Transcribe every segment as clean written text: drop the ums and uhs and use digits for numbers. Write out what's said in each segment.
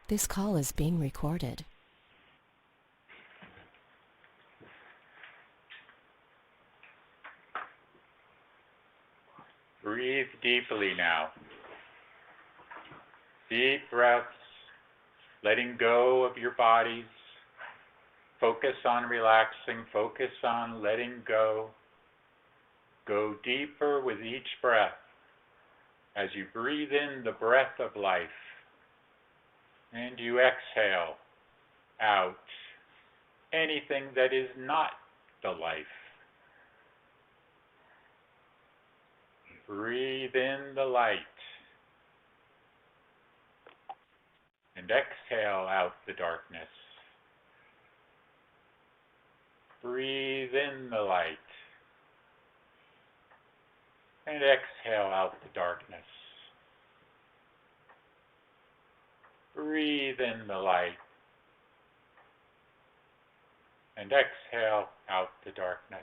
This call is being recorded. Breathe deeply now. Deep breaths, letting go of your bodies. Focus on relaxing, focus on letting go. Go deeper with each breath as you breathe in the breath of life and you exhale out anything that is not the life. Breathe in the light and exhale out the darkness. Breathe in the light and exhale out the darkness. Breathe in the light and exhale out the darkness.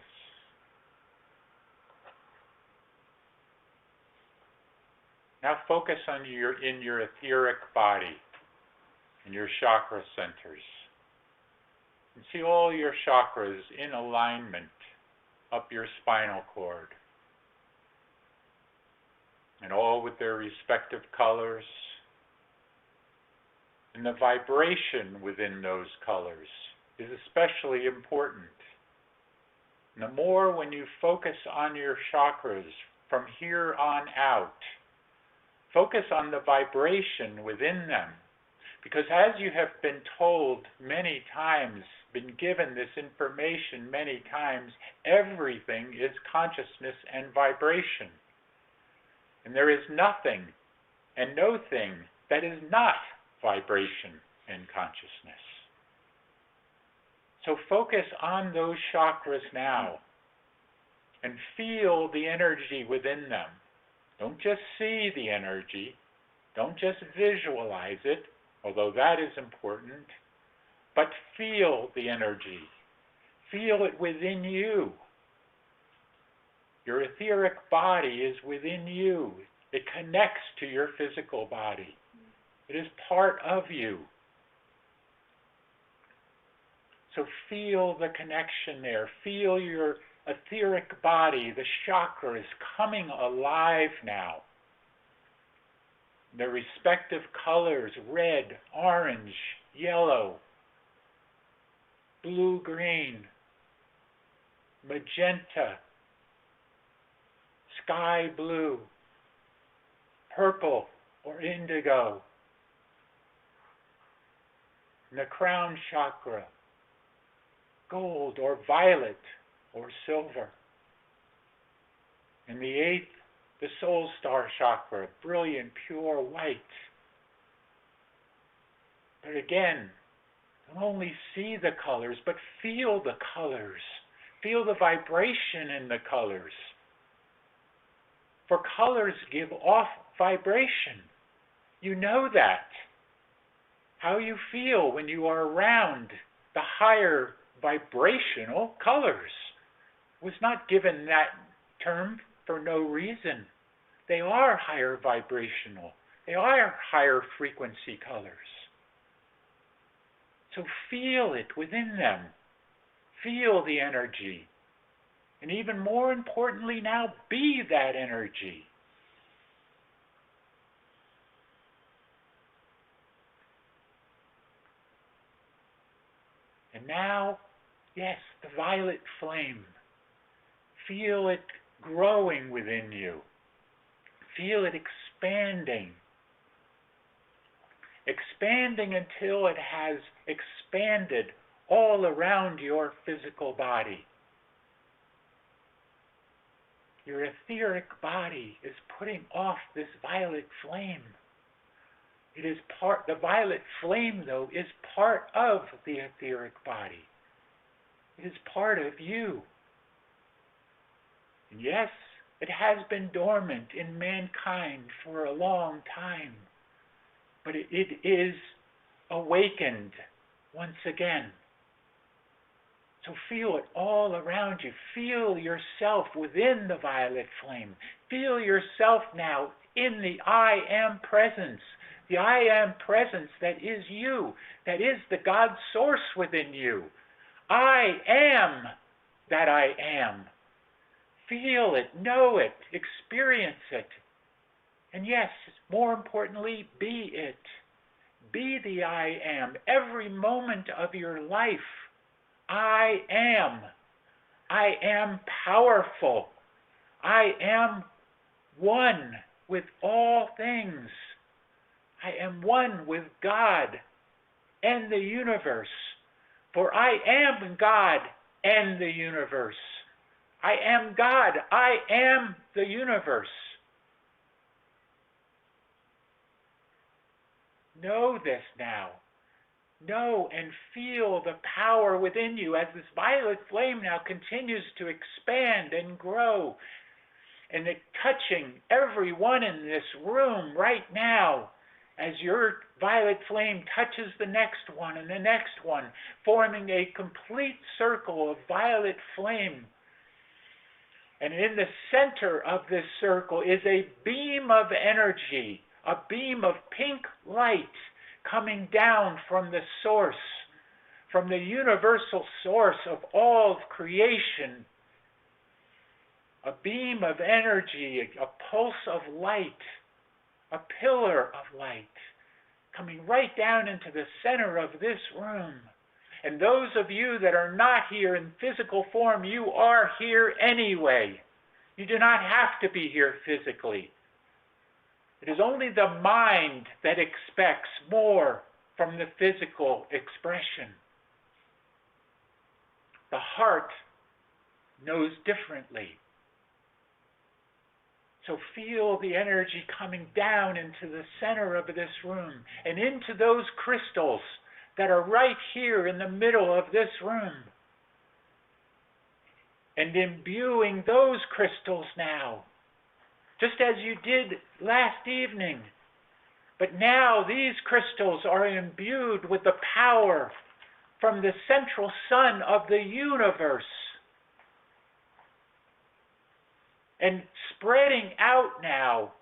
Now focus on your etheric body and your chakra centers. And see all your chakras in alignment up your spinal cord. And all with their respective colors. And the vibration within those colors is especially important. And the more when you focus on your chakras from here on out, focus on the vibration within them. Because as you have been told many times, been given this information many times, everything is consciousness and vibration. And there is nothing and no thing that is not vibration and consciousness. So focus on those chakras now and feel the energy within them. Don't just see the energy. Don't just visualize it, although that is important, but feel the energy. Feel it within you. Your etheric body is within you. It connects to your physical body. It is part of you. So feel the connection there. Feel your etheric body, the chakras coming alive now. Their respective colors, red, orange, yellow, blue-green, magenta, sky blue, purple or indigo. And the crown chakra, gold or violet or silver. And the eighth, the soul star chakra, brilliant, pure white. But again, don't only see the colors, but feel the colors. Feel the vibration in the colors. For colors give off vibration. You know that. How you feel when you are around the higher vibrational colors was not given that term for no reason. They are higher vibrational. They are higher frequency colors. So feel it within them. Feel the energy. And even more importantly now, be that energy. And now, yes, the violet flame. Feel it growing within you. Feel it expanding. Expanding until it has expanded all around your physical body. Your etheric body is putting off this violet flame. It is the violet flame, though, is part of the etheric body. It is part of you. And yes, it has been dormant in mankind for a long time, but it is awakened once again. So feel it all around you. Feel yourself within the violet flame. Feel yourself now in the I am presence, the I am presence that is you, that is the God source within you. I am that I am. Feel it, know it, experience it. And yes, more importantly, be it. Be the I am every moment of your life. I am. I am powerful. I am one with all things. I am one with God and the universe. For I am God and the universe. I am God. I am the universe. Know this now. Know and feel the power within you as this violet flame now continues to expand and grow, and it touching everyone in this room right now as your violet flame touches the next one and the next one, forming a complete circle of violet flame. And in the center of this circle is a beam of energy, a beam of pink light coming down from the source, from the universal source of all of creation. A beam of energy, a pulse of light, a pillar of light, coming right down into the center of this room. And those of you that are not here in physical form, you are here anyway. You do not have to be here physically. It is only the mind that expects more from the physical expression. The heart knows differently. So feel the energy coming down into the center of this room and into those crystals that are right here in the middle of this room. And imbuing those crystals now, just as you did last evening. But now these crystals are imbued with the power from the central sun of the universe, and spreading out now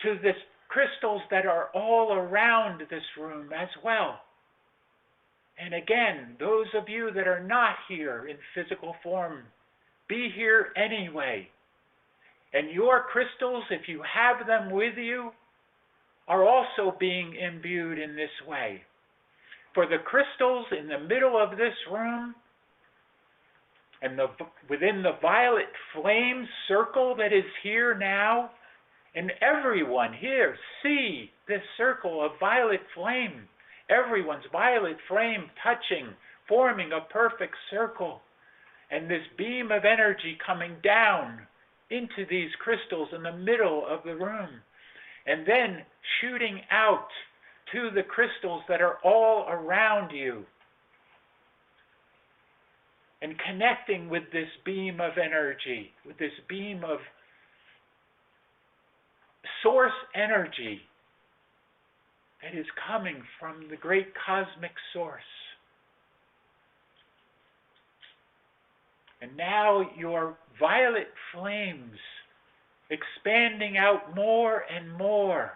to the crystals that are all around this room as well. And again, those of you that are not here in physical form, be here anyway. And your crystals, if you have them with you, are also being imbued in this way. For the crystals in the middle of this room, and within the violet flame circle that is here now, and everyone here see this circle of violet flame, everyone's violet flame touching, forming a perfect circle, and this beam of energy coming down into these crystals in the middle of the room, and then shooting out to the crystals that are all around you, and connecting with this beam of energy, with this beam of source energy that is coming from the great cosmic source. And now your violet flames expanding out more and more,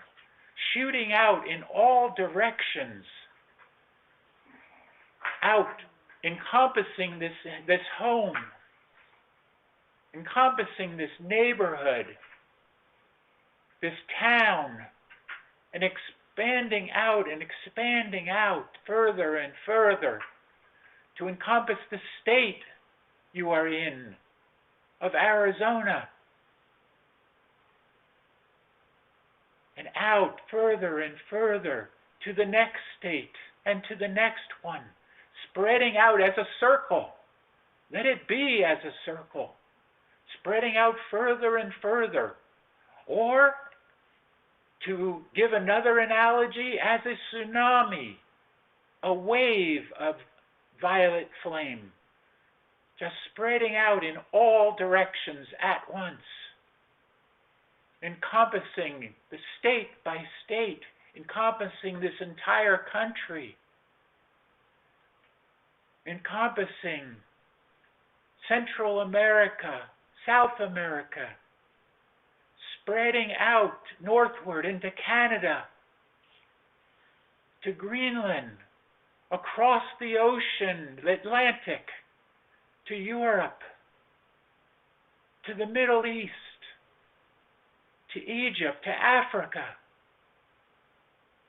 shooting out in all directions, out, encompassing this home, encompassing this neighborhood, this town, and expanding out further and further to encompass the state you are in of Arizona, and out further and further to the next state and to the next one, spreading out as a circle. Let it be as a circle, spreading out further and further. Or, to give another analogy, as a tsunami, a wave of violet flame, just spreading out in all directions at once, encompassing the state by state, encompassing this entire country, encompassing Central America, South America, spreading out northward into Canada, to Greenland, across the ocean, the Atlantic, to Europe, to the Middle East, to Egypt, to Africa,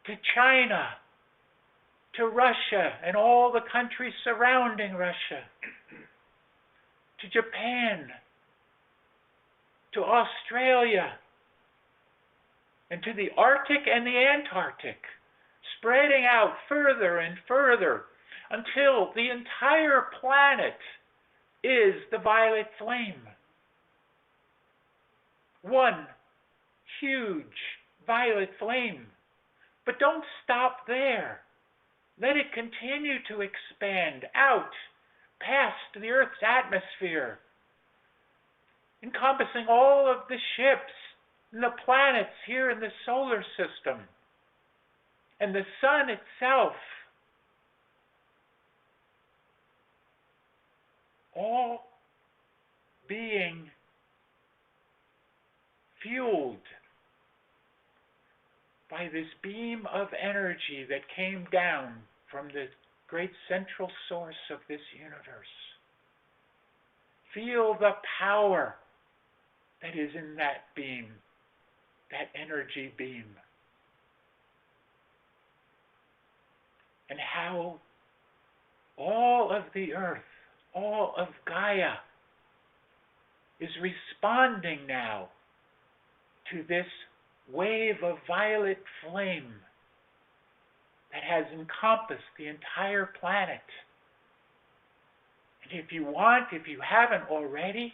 to China, to Russia and all the countries surrounding Russia, to Japan, to Australia, and to the Arctic and the Antarctic, spreading out further and further until the entire planet is the violet flame. One huge violet flame. But don't stop there. Let it continue to expand out past the Earth's atmosphere, encompassing all of the ships and the planets here in the solar system, and the sun itself, all being fueled by this beam of energy that came down from the great central source of this universe. Feel the power that is in that beam, that energy beam. And how all of the earth, all of Gaia, is responding now to this wave of violet flame that has encompassed the entire planet. And if you want, if you haven't already,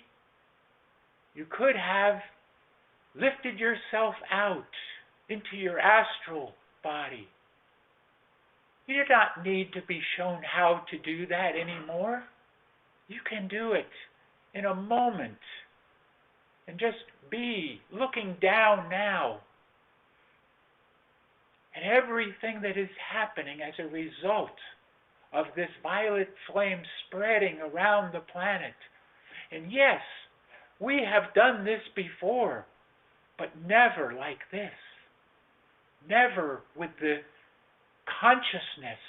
you could have lifted yourself out into your astral body. You do not need to be shown how to do that anymore. You can do it in a moment and just be looking down now at everything that is happening as a result of this violet flame spreading around the planet. And yes, we have done this before, but never like this. Never with the consciousness,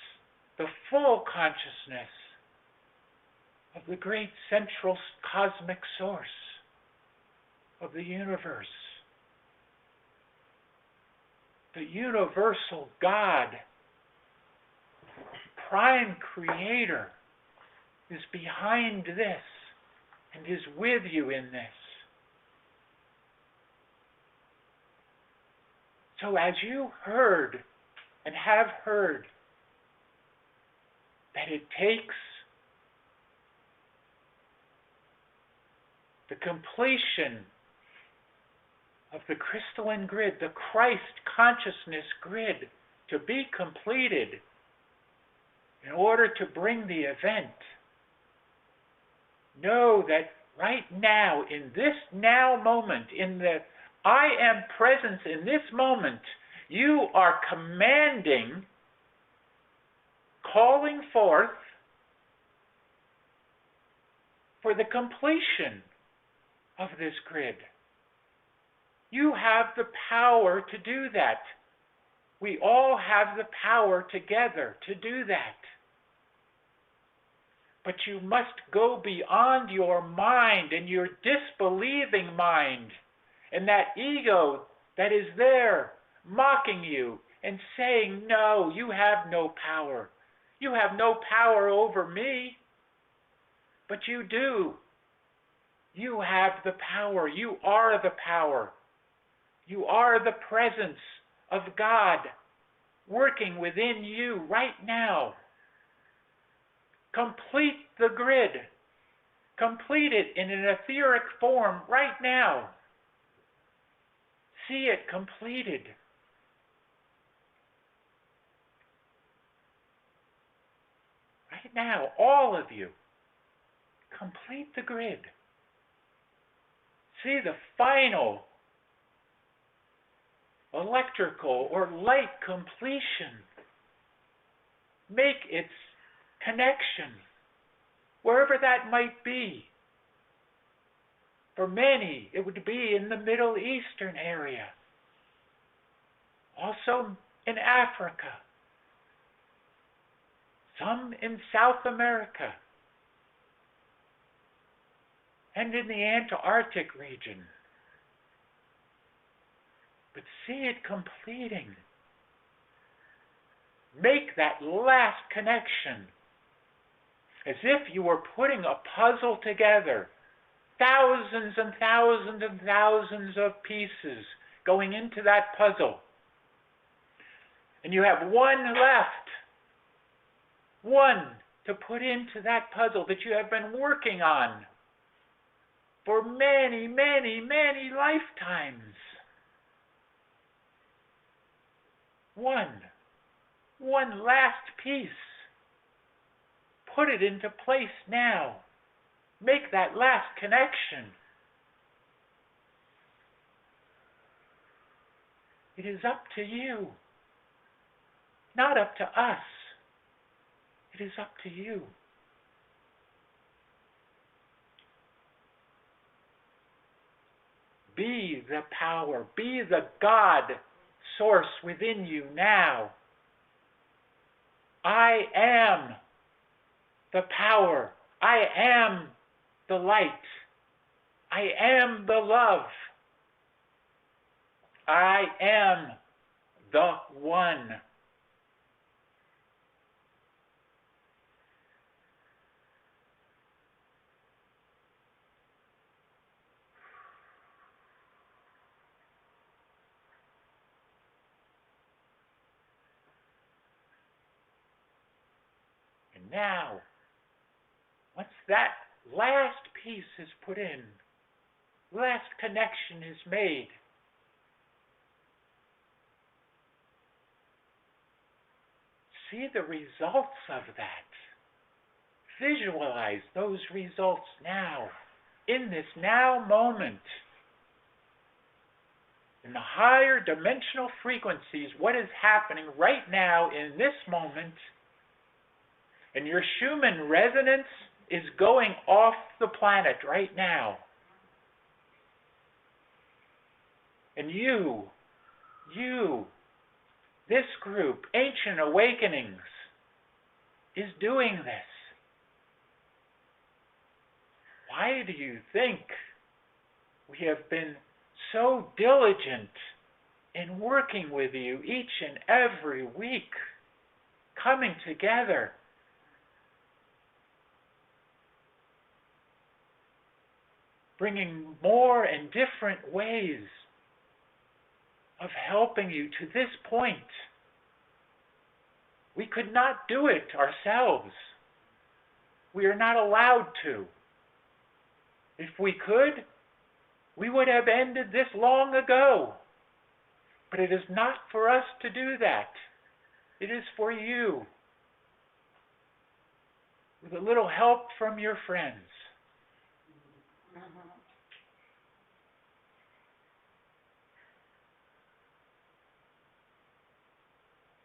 the full consciousness of the great central cosmic source of the universe. The universal God, prime creator, is behind this and is with you in this. So as you heard and have heard that it takes the completion of the crystalline grid, the Christ consciousness grid, to be completed in order to bring the event, know that right now, in this now moment, in the I am presence in this moment, you are commanding, calling forth for the completion of this grid. You have the power to do that. We all have the power together to do that. But you must go beyond your mind and your disbelieving mind and that ego that is there mocking you and saying, no, you have no power. You have no power over me. But you do. You have the power. You are the power. You are the presence of God working within you right now. Complete the grid. Complete it in an etheric form right now. See it completed. Right now, all of you, complete the grid. See the final electrical or light completion. Make its connection, wherever that might be. For many, it would be in the Middle Eastern area. Also in Africa. Some in South America. And in the Antarctic region. But see it completing. Make that last connection. As if you were putting a puzzle together. Thousands and thousands and thousands of pieces going into that puzzle. And you have one left. One to put into that puzzle that you have been working on for many, many, many lifetimes. One last piece. Put it into place now. Make that last connection. It is up to you, not up to us. It is up to you. Be the power, be the God source within you now. I am the power. I am the light. I am the love. I am the one. And now, once that last piece is put in, last connection is made, see the results of that. Visualize those results now, in this now moment. In the higher dimensional frequencies, what is happening right now in this moment, and your Schumann resonance is going off the planet right now. And you, this group, Ancient Awakenings, is doing this. Why do you think we have been so diligent in working with you each and every week, coming together? Bringing more and different ways of helping you to this point. We could not do it ourselves. We are not allowed to. If we could, we would have ended this long ago. But it is not for us to do that. It is for you. With a little help from your friends.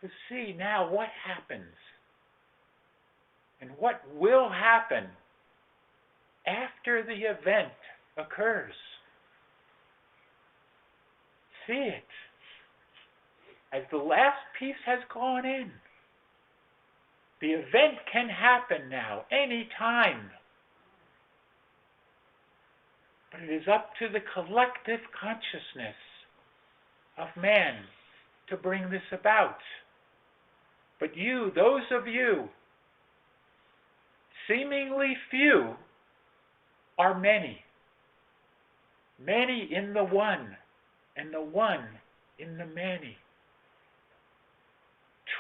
To see now what happens and what will happen after the event occurs. See it as the last piece has gone in. The event can happen now, any time. But it is up to the collective consciousness of man to bring this about. But you, those of you, seemingly few, are many. Many in the one, and the one in the many.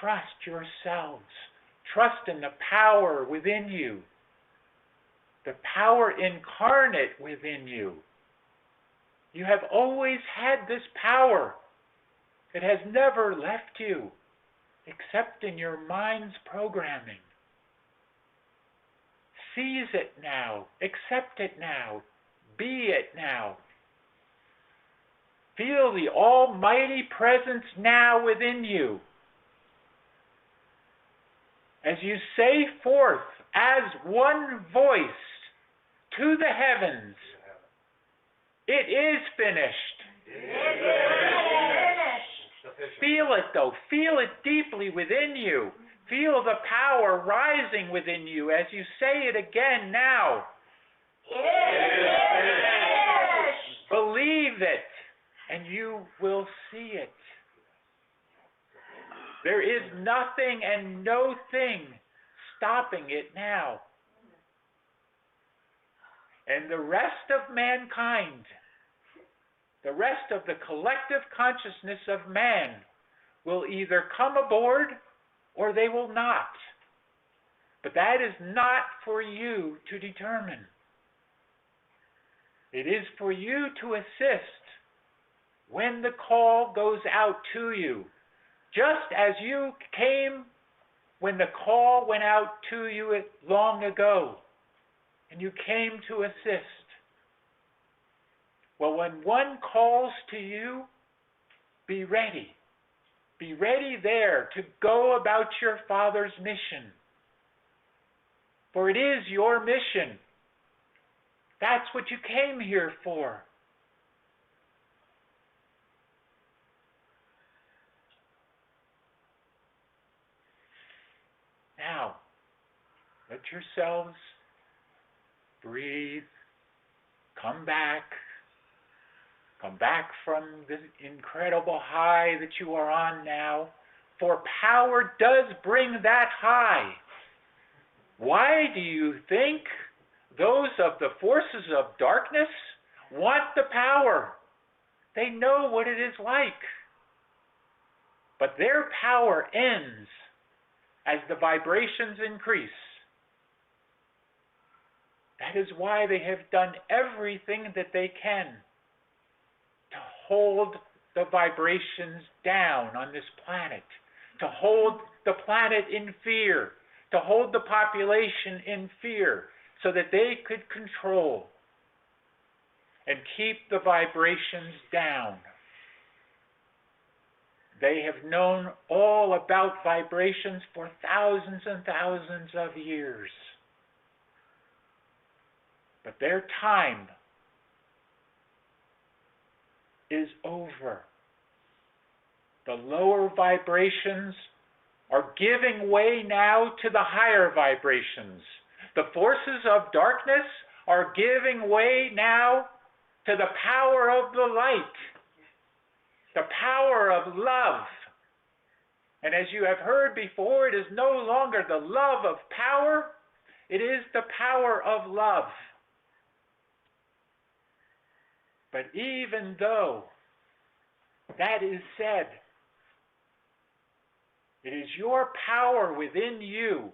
Trust yourselves. Trust in the power within you. The power incarnate within you. You have always had this power. It has never left you, except in your mind's programming. Seize it now. Accept it now. Be it now. Feel the almighty presence now within you. As you say forth as one voice to the heavens, It is finished. Feel it though. Feel it deeply within you. Feel the power rising within you as you say it again now. Believe it, and you will see it. There is nothing and no thing stopping it now. And the rest of mankind, the rest of the collective consciousness of man, will either come aboard or they will not. But that is not for you to determine. It is for you to assist when the call goes out to you, just as you came when the call went out to you long ago, and you came to assist. Well, when one calls to you, be ready. Be ready there to go about your Father's mission. For it is your mission. That's what you came here for. Now, let yourselves breathe. Come back. Come back from the incredible high that you are on now. For power does bring that high. Why do you think those of the forces of darkness want the power? They know what it is like. But their power ends as the vibrations increase. That is why they have done everything that they can to hold the vibrations down on this planet, to hold the planet in fear, to hold the population in fear, so that they could control and keep the vibrations down. They have known all about vibrations for thousands and thousands of years. But their time is over. The lower vibrations are giving way now to the higher vibrations. The forces of darkness are giving way now to the power of the light, the power of love. And as you have heard before, it is no longer the love of power, it is the power of love. But even though that is said, it is your power within you,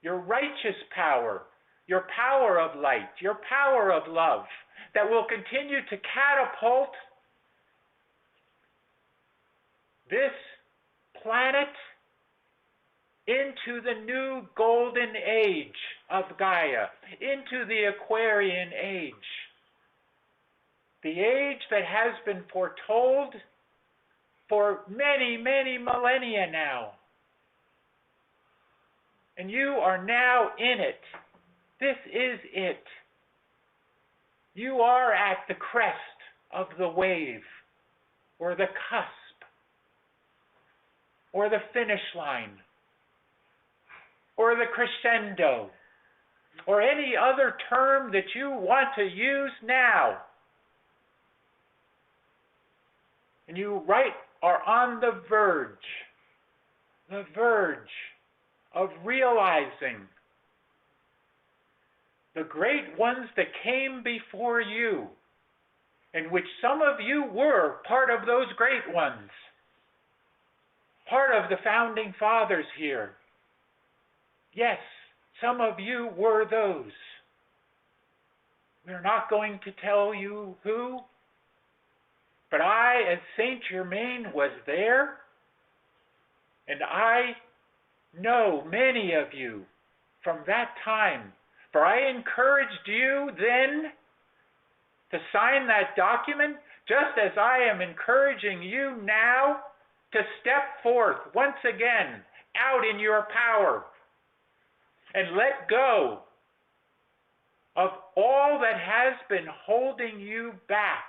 your righteous power, your power of light, your power of love, that will continue to catapult this planet into the new golden age of Gaia, into the Aquarian age. The age that has been foretold for many, many millennia now. And you are now in it. This is it. You are at the crest of the wave, or the cusp, or the finish line, or the crescendo, or any other term that you want to use now. And you are on the verge of realizing the great ones that came before you, in which some of you were part of those great ones, part of the founding fathers here. Yes, some of you were those. We're not going to tell you who, but I, as Saint Germain, was there, and I know many of you from that time, for I encouraged you then to sign that document, just as I am encouraging you now to step forth once again out in your power and let go of all that has been holding you back.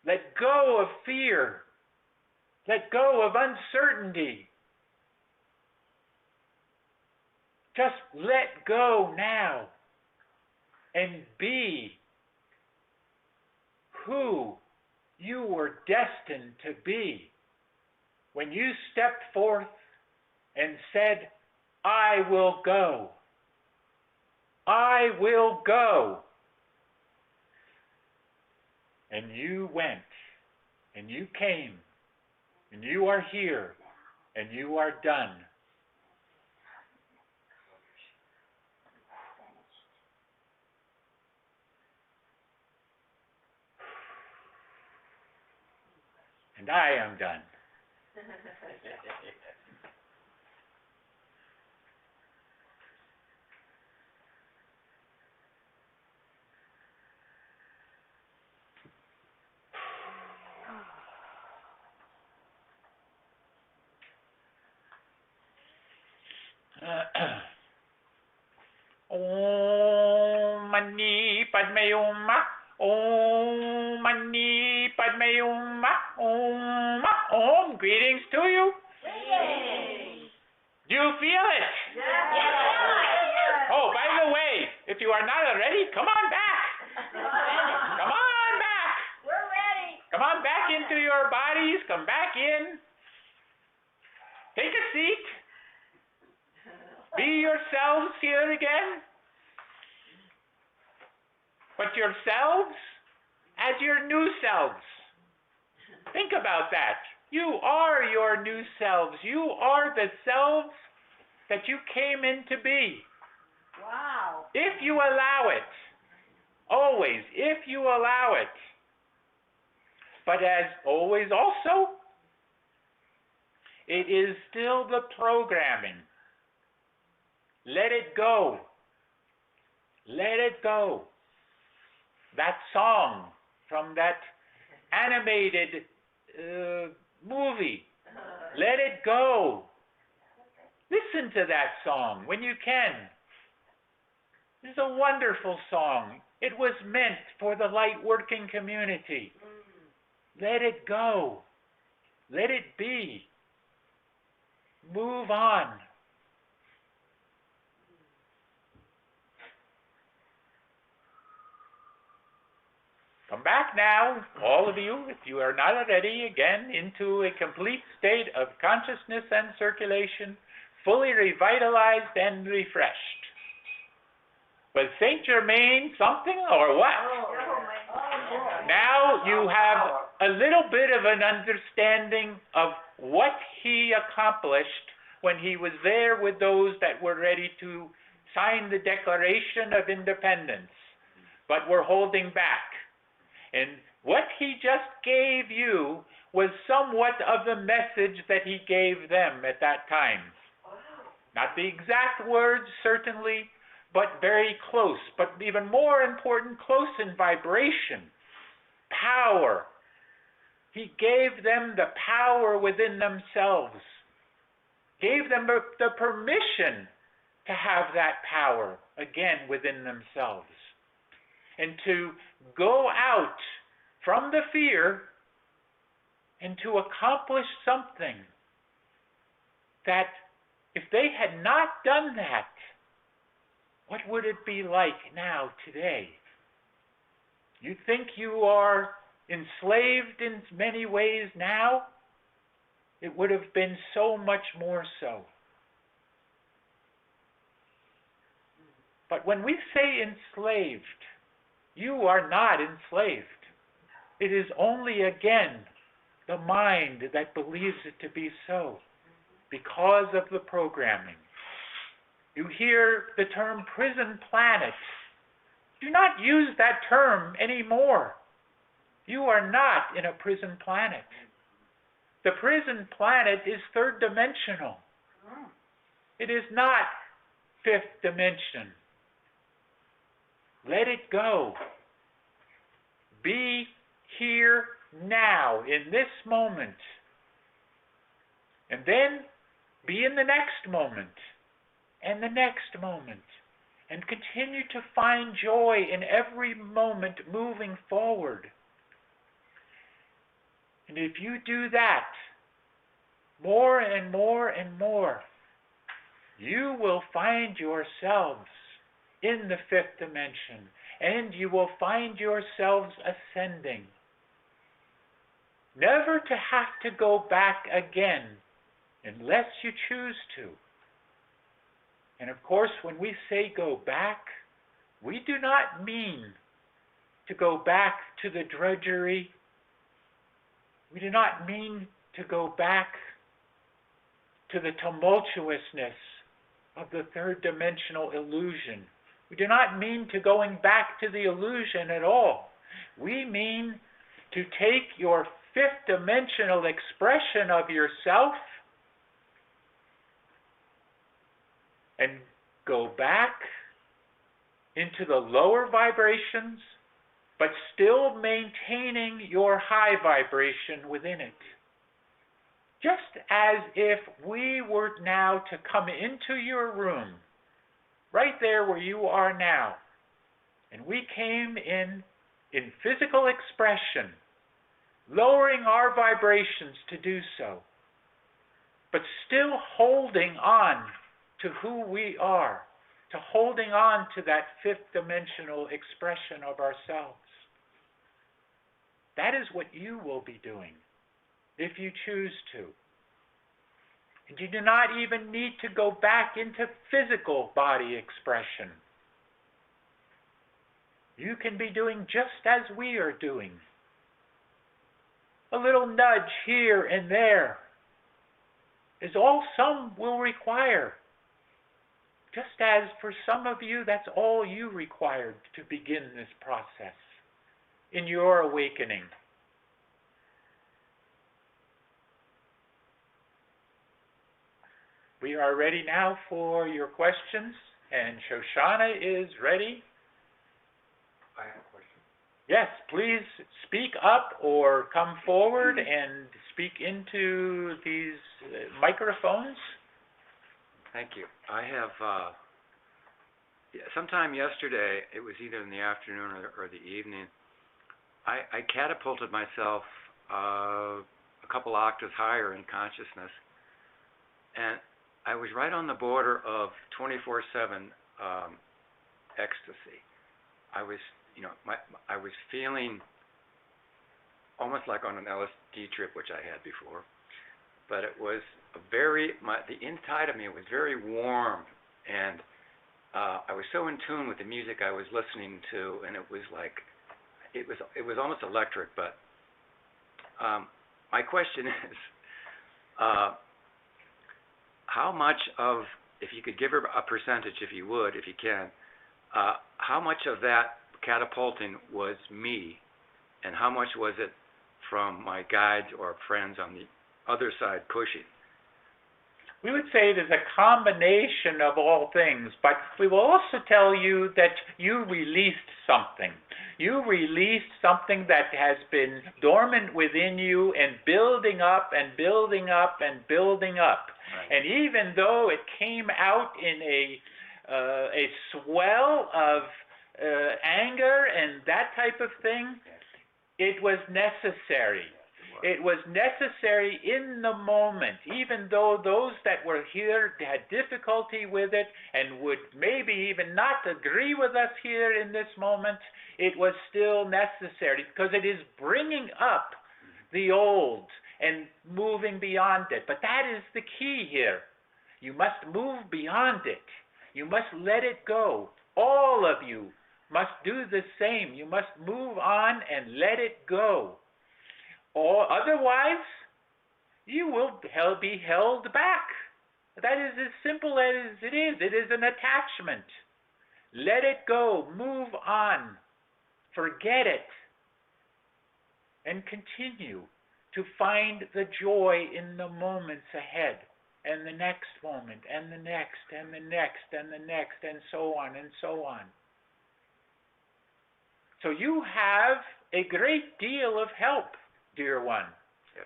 Let go of fear. Let go of uncertainty. Just let go now and be who you were destined to be when you stepped forth and said, I will go. I will go. And you went, and you came, and you are here, and you are done. And I am done. Om Mani Padme Hum. Om Mani Padme Hum. Om. Greetings to you. Yay. Do you feel it? Yes. Oh, by the way, if you are not already, come on back. Come on back. We're ready. Come on back into your bodies. Come back in. Take a seat. Be yourselves here again. But yourselves as your new selves. Think about that. You are your new selves. You are the selves that you came in to be. Wow. If you allow it. Always, if you allow it. But as always also, it is still the programming. Let it go. Let it go. That song from that animated movie. Let it go. Listen to that song when you can. It's a wonderful song. It was meant for the light working community. Let it go. Let it be. Move on. Come back now, all of you, if you are not already, again, into a complete state of consciousness and circulation, fully revitalized and refreshed. Was Saint Germain something or what? Now you have a little bit of an understanding of what he accomplished when he was there with those that were ready to sign the Declaration of Independence, but were holding back. And what he just gave you was somewhat of the message that he gave them at that time. Not the exact words, certainly, but very close. But even more important, close in vibration. Power. He gave them the power within themselves. Gave them the permission to have that power, again, within themselves. And to go out from the fear and to accomplish something that if they had not done that, what would it be like now, today? You think you are enslaved in many ways now? It would have been so much more so. But when we say enslaved, you are not enslaved. It is only, again, the mind that believes it to be so because of the programming. You hear the term prison planet. Do not use that term anymore. You are not in a prison planet. The prison planet is third dimensional. It is not fifth dimension. Let it go. Be here now, in this moment. And then be in the next moment, and the next moment, and continue to find joy in every moment moving forward. And if you do that more and more and more, you will find yourselves in the fifth dimension, and you will find yourselves ascending. Never to have to go back again unless you choose to. And of course, when we say go back, we do not mean to go back to the drudgery. We do not mean to go back to the tumultuousness of the third dimensional illusion. We do not mean to going back to the illusion at all. We mean to take your fifth dimensional expression of yourself and go back into the lower vibrations, but still maintaining your high vibration within it. Just as if we were now to come into your room, right there where you are now, and we came in physical expression, lowering our vibrations to do so, but still holding on to who we are, to holding on to that fifth dimensional expression of ourselves. That is what you will be doing if you choose to. And you do not even need to go back into physical body expression. You can be doing just as we are doing. A little nudge here and there is all some will require. Just as for some of you, that's all you required to begin this process in your awakening. We are ready now for your questions, and Shoshanna is ready. I have a question. Yes, please speak up or come forward and speak into these microphones. Thank you. I have, sometime yesterday, it was either in the afternoon or the evening, I catapulted myself a couple octaves higher in consciousness, and I was right on the border of 24/7 ecstasy. I was, I was feeling almost like on an LSD trip, which I had before, but it was the inside of me was very warm, and I was so in tune with the music I was listening to, and it was like, it was almost electric. But my question is, how much of, if you could give her a percentage, if you would, if you can, how much of that catapulting was me, and how much was it from my guides or friends on the other side pushing? We would say it is a combination of all things, but we will also tell you that you released something. You released something that has been dormant within you and building up and building up and building up. Right. And even though it came out in a swell of anger and that type of thing, it was necessary. It was necessary in the moment, even though those that were here had difficulty with it and would maybe even not agree with us here in this moment. It was still necessary because it is bringing up the old and moving beyond it. But that is the key here. You must move beyond it. You must let it go. All of you must do the same. You must move on and let it go. Or otherwise, you will be held back. That is as simple as it is. It is an attachment. Let it go. Move on. Forget it. And continue to find the joy in the moments ahead, and the next moment, and the next, and the next, and the next, and so on, and so on. So you have a great deal of help, dear one. Yes.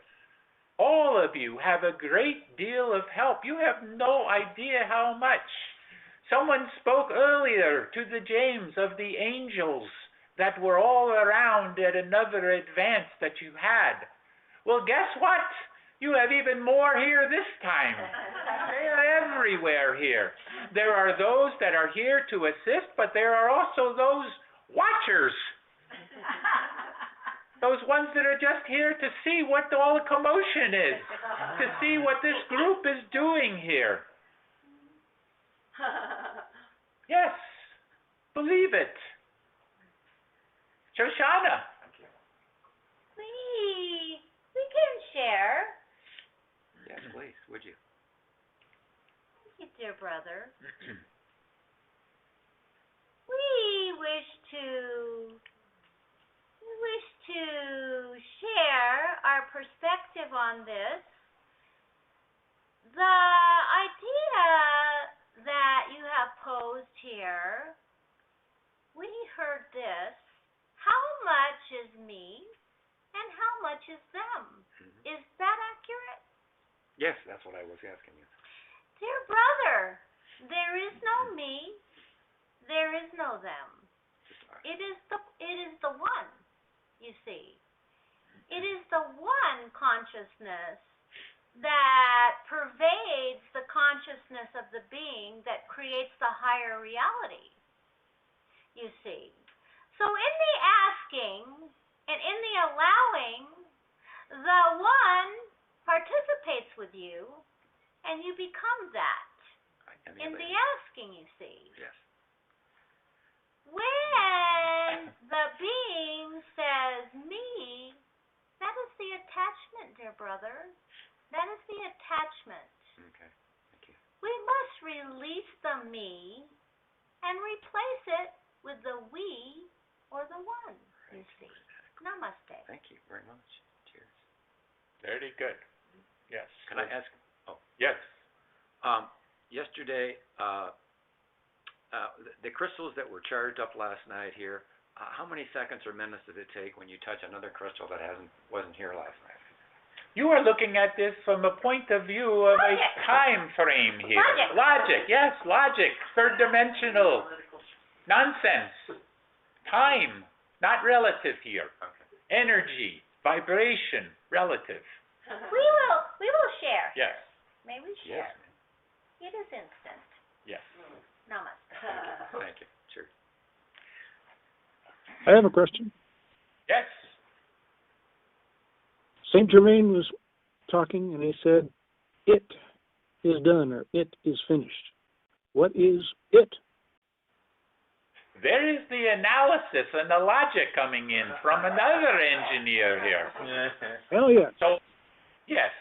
All of you have a great deal of help. You have no idea how much. Someone spoke earlier to the James of the angels that were all around at another advance that you had. Well, guess what? You have even more here this time. They are everywhere here. There are those that are here to assist, but there are also those watchers. Those ones that are just here to see what all the commotion is, to see what this group is doing here. Yes, believe it. Shoshanna. We can share. Yes, please, would you? Thank you, dear brother. We wish to share our perspective on this. The idea that you have posed here, we heard this. How much is me and how much is them? Is that accurate? Yes, that's what I was asking you. Dear brother, there is no me, there is no them. It is the one, you see. It is the one consciousness that pervades the consciousness of the being that creates the higher reality, you see. So in the asking and in the allowing, the one participates with you and you become that. In the asking, you see. Yes. When the being says me, that is the attachment, dear brother. That is the attachment. Okay, thank you. We must release the me and replace it with the we or the one, you see. Namaste. Thank you very much. Cheers. Very good. Yes. Can I ask? Oh. Yes. Yesterday, the crystals that were charged up last night here, how many seconds or minutes did it take when you touch another crystal that wasn't here last night? You are looking at this from a point of view of a Logic. time frame here. Logic. Yes, logic. Third dimensional. Nonsense. Time, not relative here. Okay. Energy, vibration, relative. We will share. Yes. May we Yes, share? It is instant. Yes. Namaste. thank you. Cheers. I have a question. Yes. Saint Germain was talking and he said, "It is done," or "It is finished." What is it? There is the analysis and the logic coming in from another engineer here. Hell yes. So, yes.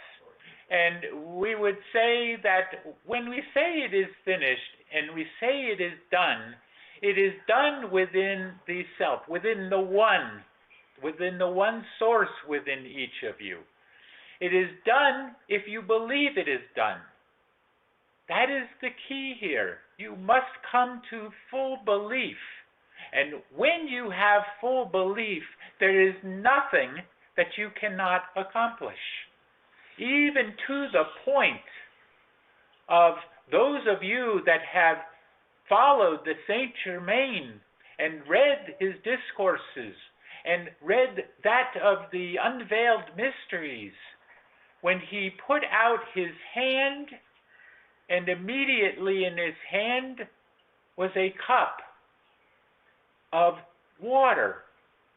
And we would say that when we say it is finished and we say it is done within the self, within the one source within each of you. It is done if you believe it is done. That is the key here. You must come to full belief. And when you have full belief, there is nothing that you cannot accomplish. Even to the point of those of you that have followed the Saint Germain and read his discourses and read that of the unveiled mysteries, when he put out his hand and immediately in his hand was a cup of water,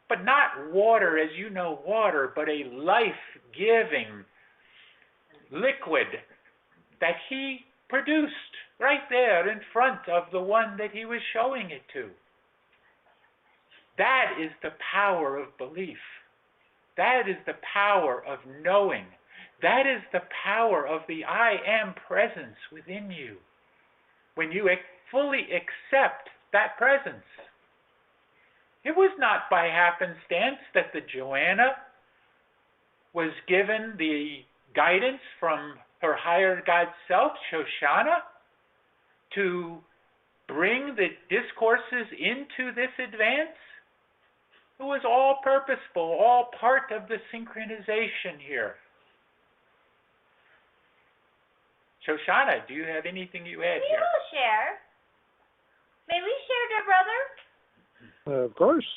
but not water as you know water, but a life-giving liquid that he produced right there in front of the one that he was showing it to. That is the power of belief. That is the power of knowing. That is the power of the I am presence within you. When you fully accept that presence. It was not by happenstance that the JoAnna was given the guidance from her higher God self, Shoshanna, to bring the discourses into this advance. It was all purposeful, all part of the synchronization here. Shoshanna, do you have anything you add We here? will share. May we share, dear brother? Of course.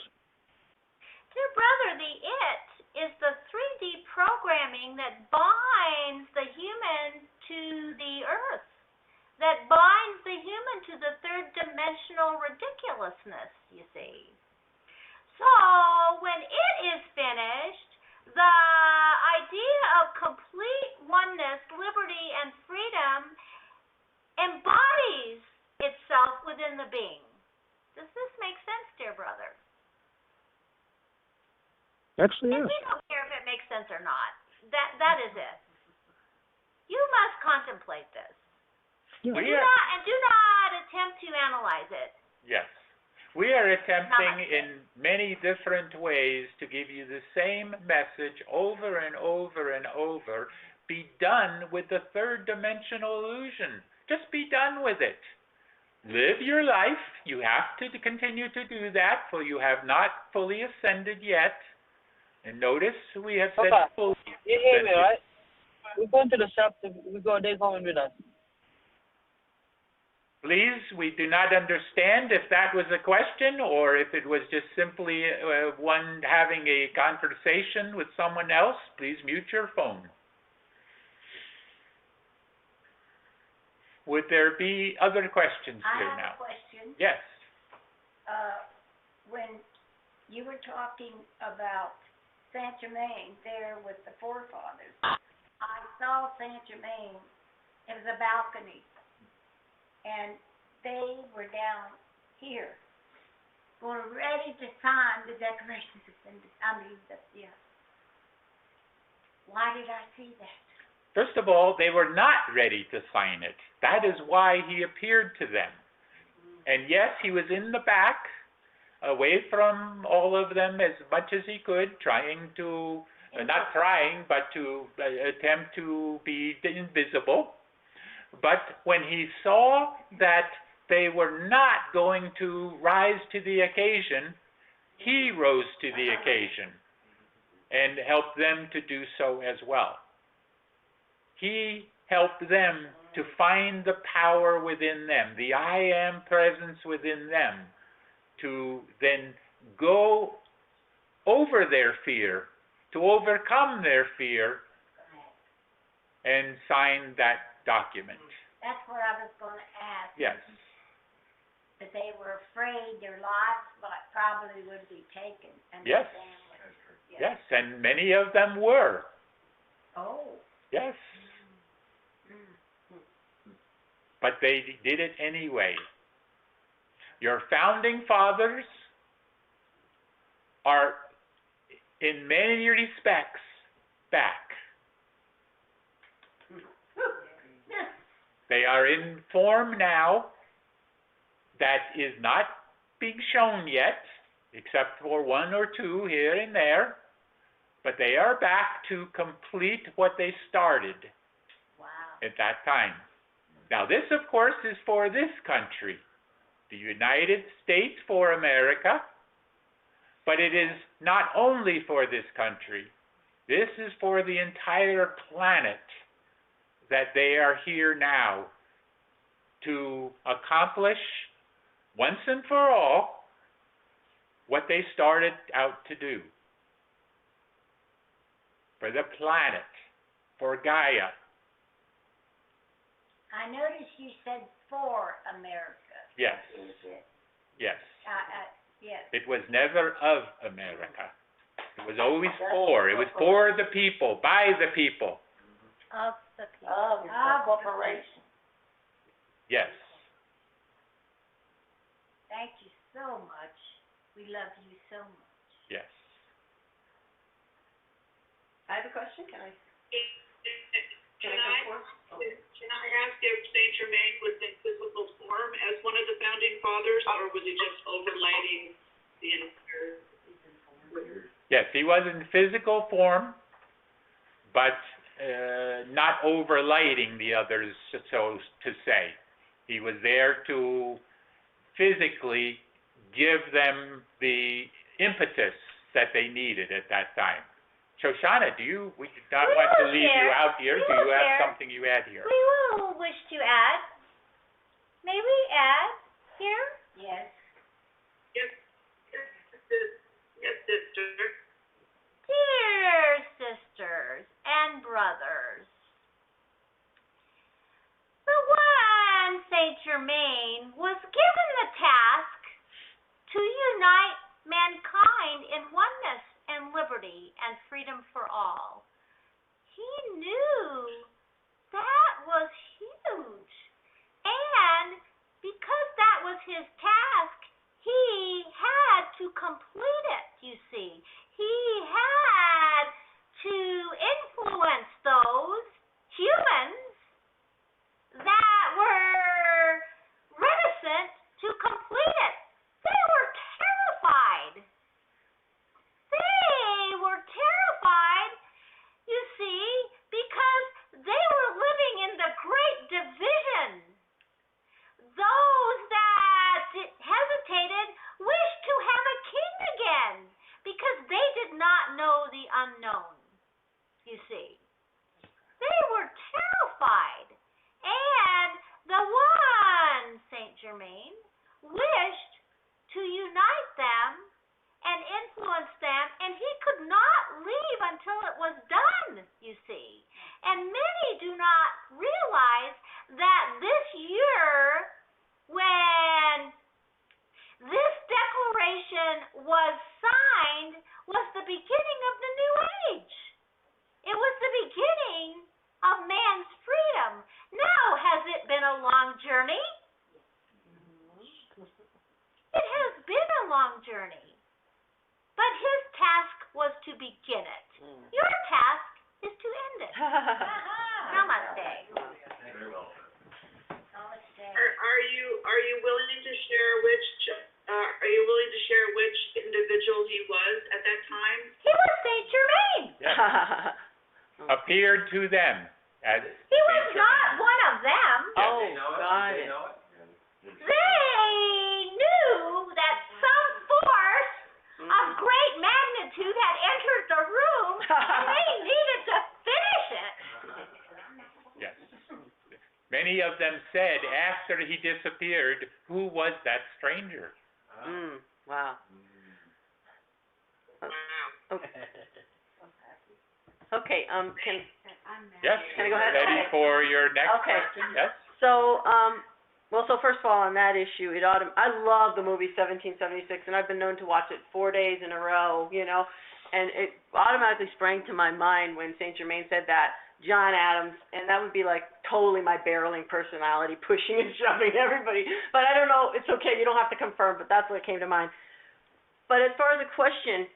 Dear brother, the it is the 3D programming that binds the human to the earth, that binds the human to the third-dimensional ridiculousness, you see. So, when it is finished, the idea of complete oneness, liberty, and freedom embodies itself within the being. Does this make sense, dear brother? Actually, And yes. we don't care if it makes sense or not. That is it. You must contemplate this. Yeah. We Do are, not attempt to analyze it. yes. We are attempting Namaste. in many different ways to give you the same message over and over and over. Be done with the third dimensional illusion. Just be done with it. Live your life. You have to continue to do that, for you have not fully ascended yet. And notice we have said Papa, fully you hear me, ascended. right? We're going to the shop. They're going with us. Please, we do not understand if that was a question or if it was just simply one having a conversation with someone else. Please mute your phone. Would there be other questions here I now? have a question. Yes. When you were talking about Saint Germain there with the forefathers, I saw Saint Germain. It was a balcony, and they were down here, going ready to sign the Declaration of Independence. Why did I see that? First of all, they were not ready to sign it. That is why he appeared to them. And yes, he was in the back, away from all of them as much as he could, trying to, not trying, but to attempt to be invisible. But when he saw that they were not going to rise to the occasion, he rose to the occasion and helped them to do so as well. He helped them to find the power within them, the I am presence within them, to then go over their fear, to overcome their fear, and sign that document. That's what I was going to ask. Yes. That they were afraid their lives probably would be taken. And Yes. their families. Yes, and many of them were. Oh. Yes. Mm. But they did it anyway. Your founding fathers are, in many respects, back. They are in form now that is not being shown yet, except for one or two here and there, but they are back to complete what they started Wow. at that time. Now this, of course, is for this country, the United States for America, but it is not only for this country. This is for the entire planet, that they are here now to accomplish once and for all what they started out to do. For the planet, for Gaia. I noticed you said for America. Yes, Is it? yes. Yes. It was never of America. It was always for. It was for the people, by the people. Of the people. Of the corporation. Yes. Thank you so much. We love you so much. Yes. I have a question. Can I Can come forward? Can I ask if Saint Germain was in physical form as one of the founding fathers, or was he just overlaying the entire? Yes, he was in physical form, but not overlighting the others, so to say. He was there to physically give them the impetus that they needed at that time. Shoshanna, we do not want to leave you out here. Do you have something you add here? We will wish to add. May we add here? Yes. Yes, yes, sister. Dear sisters and brothers, the one Saint Germain was given the task to unite mankind in oneness and liberty and freedom for all. He knew that was huge. And because that was his task, he had to complete it, you see. He had to influence those humans that were reticent to complete it. They were terrified. They were terrified, you see, because they were living in the great division. Those that hesitated wished to have a king again because they did not know the unknown, you see. They were terrified. And the one Saint Germain wished to unite them and influence them, and he could not leave until it was done, you see. And many do not realize that this year, when this declaration was signed, was the beginning of the new age. It was the beginning of man's freedom. Now, has it been a long journey? It has been a long journey. But his task was to begin it. Your task is to end it. Namaste. Very well. Namaste. Are you willing to share which individual he was at that time? He was Saint Germain. Yes. Appeared to them as He was not one of them. Oh, They know it? got They it. know it? They knew that some force of great magnitude had entered the room and they needed to finish it. Yes. Many of them said after he disappeared, who was that stranger? Wow. Wow. Okay, Yes. Can I go ahead? Ready Okay. for your next Okay. question? Yes. so, so first of all, on that issue, I love the movie 1776, and I've been known to watch it 4 days in a row, and it automatically sprang to my mind when Saint Germain said that, John Adams, and that would be like totally my barreling personality, pushing and shoving everybody. But I don't know, it's okay, you don't have to confirm, but that's what came to mind. But as far as the question,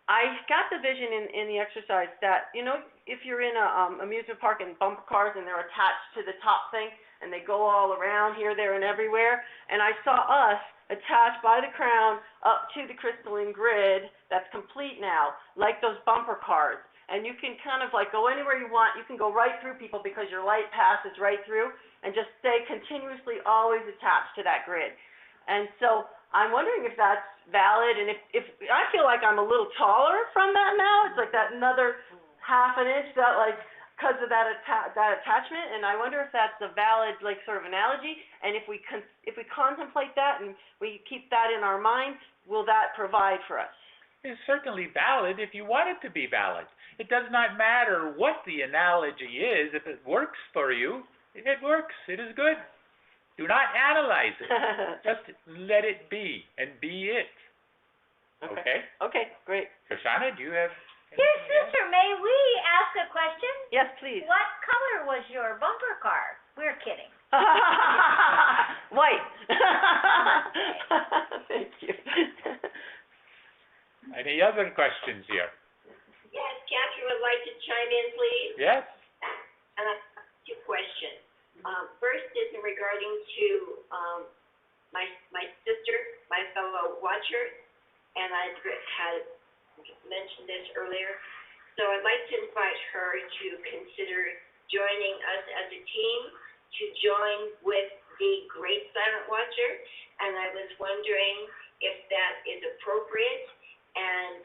I got the vision in the exercise that, if you're in a amusement park and bumper cars and they're attached to the top thing and they go all around here, there, and everywhere, and I saw us attached by the crown up to the crystalline grid that's complete now, like those bumper cars. And you can kind of like go anywhere you want. You can go right through people because your light passes right through and just stay continuously always attached to that grid. And so I'm wondering if that's valid, and if I feel like I'm a little taller from that now. It's like that another half an inch, that like because of that attachment. And I wonder if that's a valid like sort of analogy. And if we contemplate that and we keep that in our mind, will that provide for us? It's certainly valid if you want it to be valid. It does not matter what the analogy is. If it works for you, it works. It is good. Do not analyze it. Just let it be and be it. Okay? Okay, great. Shoshanna, do you have Dear anything else? sister, may we ask a question? Yes, please. What color was your bumper car? We're kidding. White. Thank you. Any other questions here? Yes, Catherine would like to chime in, please. Yes? And I have 2 questions. First is in regarding to my sister, my fellow watcher, and I had mentioned this earlier. So I'd like to invite her to consider joining us as a team to join with the Great Silent Watcher, and I was wondering if that is appropriate and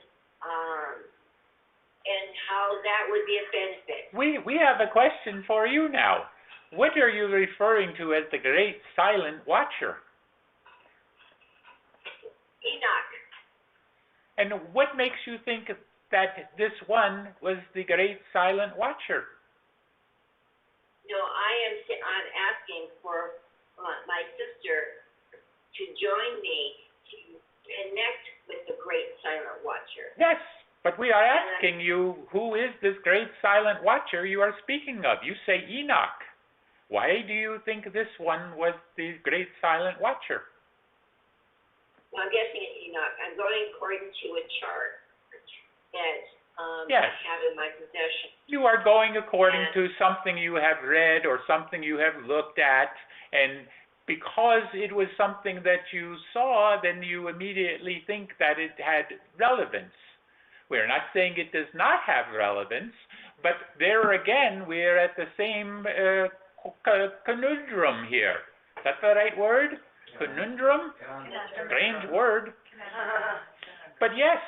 how that would be a benefit. We have a question for you now. What are you referring to as the Great Silent Watcher? Enoch. And what makes you think that this one was the great silent watcher? No, I'm asking for my sister to join me to connect with the great silent watcher. Yes, but we are asking you, who is this great silent watcher you are speaking of? You say Enoch. Why do you think this one was the great silent watcher? Well, I'm guessing it's Enoch. I'm going according to a chart that Yes. I have in my possession. You are going according to something you have read or something you have looked at, and because it was something that you saw, then you immediately think that it had relevance. We're not saying it does not have relevance, but there again, we're at the same conundrum here. Is that the right word? Conundrum? Strange word. But yes,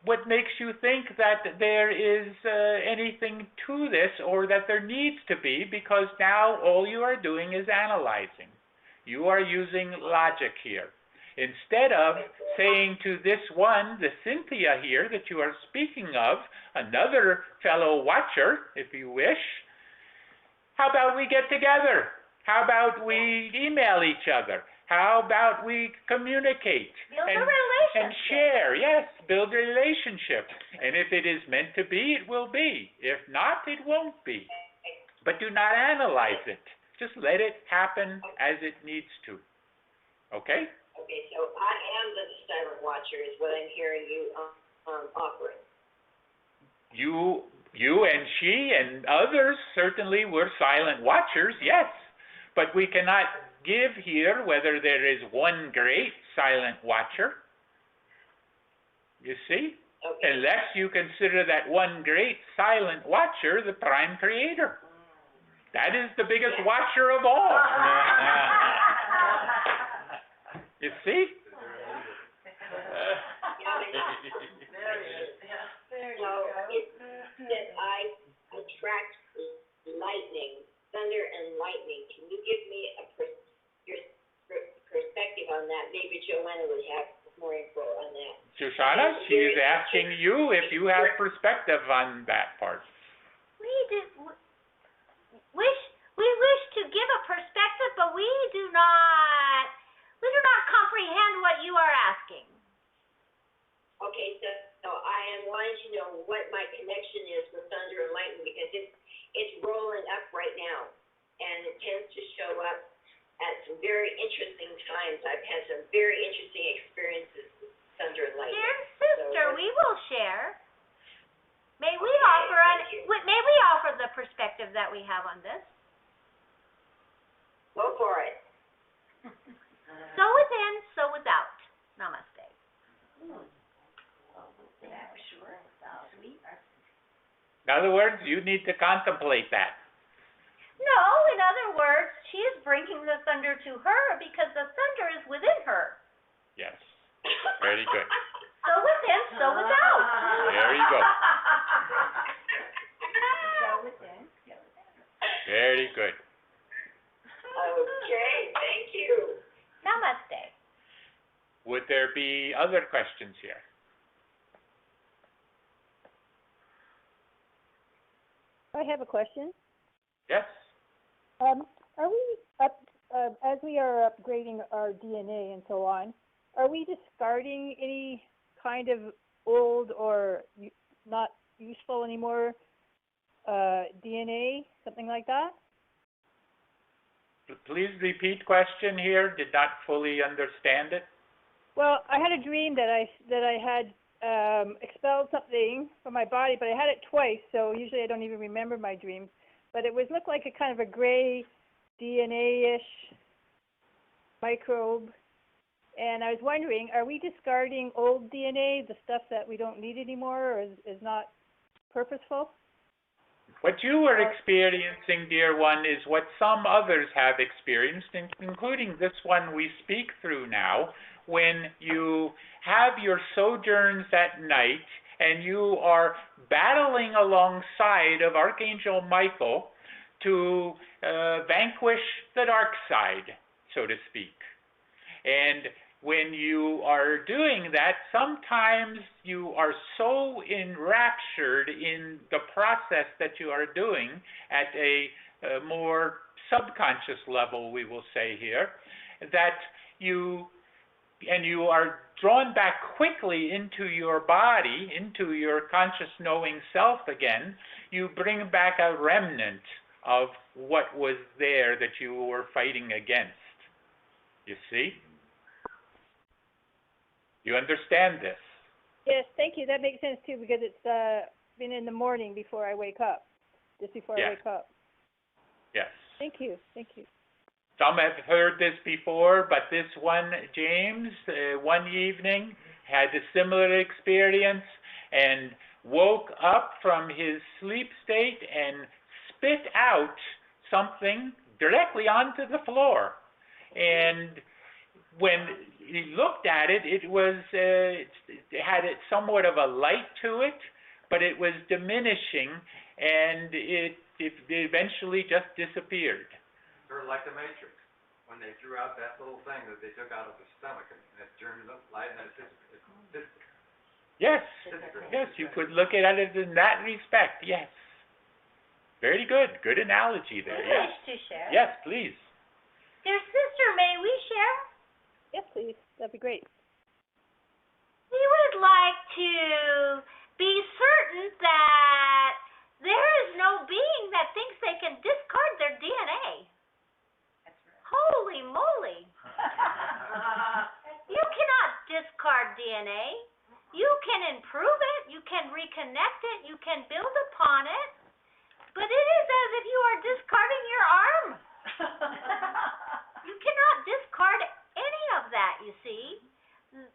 what makes you think that there is anything to this, or that there needs to be, because now all you are doing is analyzing. You are using logic here. Instead of saying to this one, the Cynthia here that you are speaking of, another fellow watcher, if you wish, how about we get together? How about we email each other? How about we communicate Build a relationship. and share? Yes, build a relationship. And if it is meant to be, it will be. If not, it won't be. But do not analyze it. Just let it happen as it needs to. Okay? Okay, so I am the silent watcher is what I'm hearing you offering. You and she and others certainly were silent watchers, yes. But we cannot give here whether there is one great silent watcher. You see? Okay. Unless you consider that one great silent watcher the prime creator. That is the biggest watcher of all. You see? So it's that I attract lightning, thunder and lightning. Can you give me your perspective on that? Maybe JoAnna would have more info on that. Shoshanna, she is asking you if you have perspective on that part. We wish to give a perspective, but we do not comprehend what you are asking. Okay, so I am wanting to know what my connection is with thunder and lightning, because it's rolling up right now, and it tends to show up at some very interesting times. I've had some very interesting experiences with thunder and lightning. Dear sister, we will share. May we offer the perspective that we have on this? Go for it. So within, so without. Namaste. In other words, you need to contemplate that. No, in other words, she is bringing the thunder to her because the thunder is within her. Yes. Very good. So within, so without. There you go. So within, so without. Very good. Okay, thank you. Namaste. Would there be other questions here? I have a question. Yes? Are we as we are upgrading our DNA and so on, are we discarding any kind of old or not useful anymore DNA, something like that? Please repeat question here. Did not fully understand it. Well, I had a dream that I had expelled something from my body, but I had it twice, so usually I don't even remember my dreams. But it looked like a kind of a gray DNA-ish microbe. And I was wondering, are we discarding old DNA, the stuff that we don't need anymore or is not purposeful? What you were experiencing, dear one, is what some others have experienced, including this one we speak through now, when you have your sojourns at night and you are battling alongside of Archangel Michael to vanquish the dark side, so to speak. And when you are doing that, sometimes you are so enraptured in the process that you are doing at a more subconscious level, we will say here, that you are drawn back quickly into your body, into your conscious knowing self again. You bring back a remnant of what was there that you were fighting against. You see? You understand this? Yes, thank you. That makes sense too, because it's been in the morning before I wake up, just before I wake up. Yes. Thank you. Thank you. Some have heard this before, but this one, James, one evening had a similar experience and woke up from his sleep state and spit out something directly onto the floor. And when he looked at it, it had somewhat of a light to it, but it was diminishing, and it eventually just disappeared. Sort of like the Matrix, when they threw out that little thing that they took out of his stomach, and it turned up light, and it disappeared. Yes, yes, you could look at it in that respect, yes. Very good, good analogy there, We yes. wish to share. Yes, please. Dear sister, may we share? Yes, please. That'd be great. We would like to be certain that there is no being that thinks they can discard their DNA. That's right. Holy moly. You cannot discard DNA. You can improve it, you can reconnect it, you can build upon it, but it is as if you are discarding your arm. You cannot discard any of that, you see.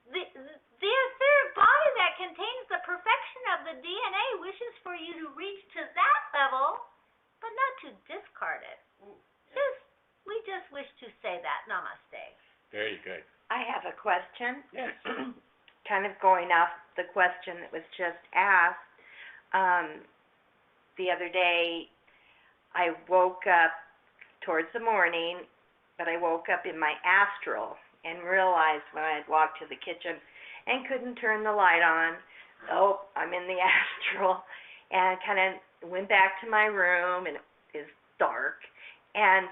The etheric body that contains the perfection of the DNA wishes for you to reach to that level, but not to discard it. We just wish to say that. Namaste. Very good. I have a question. Yes. Kind of going off the question that was just asked. The other day, I woke up towards the morning, but I woke up in my astral and realized when I had walked to the kitchen and couldn't turn the light on, oh, I'm in the astral, and kind of went back to my room, and it is dark, and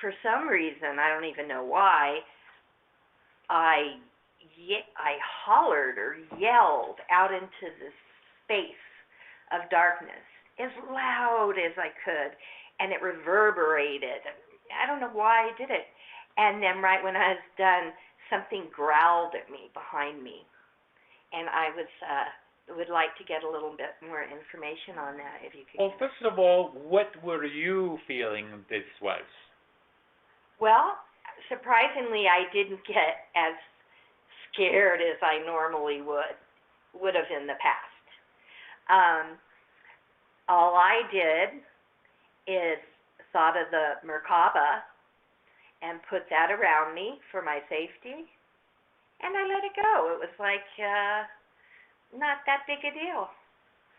for some reason, I don't even know why, I hollered or yelled out into the space of darkness as loud as I could, and it reverberated. I don't know why I did it. And then right when I was done, something growled at me behind me. And I would like to get a little bit more information on that, if you could. Well, first of all, what were you feeling this was? Well, surprisingly, I didn't get as scared as I normally would have in the past. All I did is thought of the Merkaba and put that around me for my safety, and I let it go. It was like not that big a deal.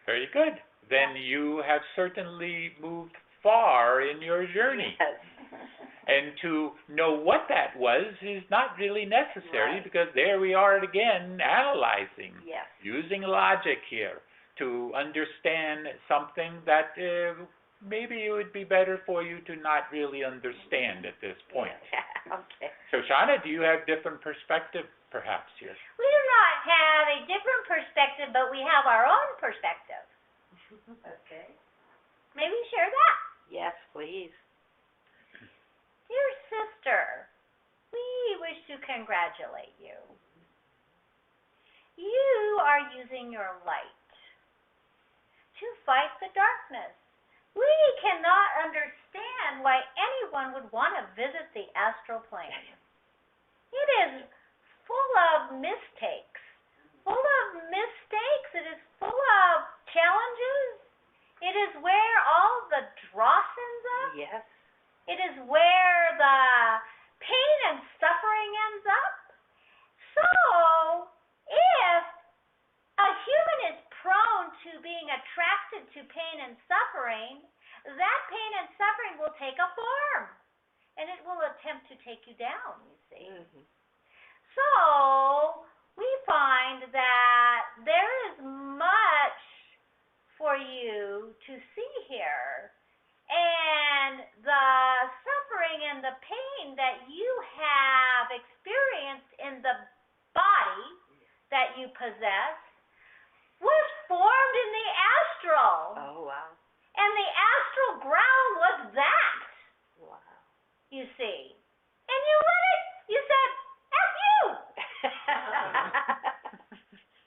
Very good. Then you have certainly moved far in your journey. Yes. And to know what that was is not really necessary, because there we are again analyzing, Yes. using logic here to understand something that maybe it would be better for you to not really understand at this point. Okay. Shoshanna, do you have different perspective perhaps here? We do not have a different perspective, but we have our own perspective. Okay. May we share that? Yes, please. Dear sister, we wish to congratulate you. You are using your light to fight the darkness. We cannot understand why anyone would want to visit the astral plane. It is full of mistakes. It is full of challenges. It is where all the dross ends up. Yes. It is where the pain and suffering ends up. So, if a human is prone to being attracted to pain and suffering, that pain and suffering will take a form, and it will attempt to take you down, you see. Mm-hmm. So we find that there is much for you to see here. And the suffering and the pain that you have experienced in the body that you possess was formed in the astral. Oh, wow. And the astral ground was that, Wow. you see. And you let it, you said, F you.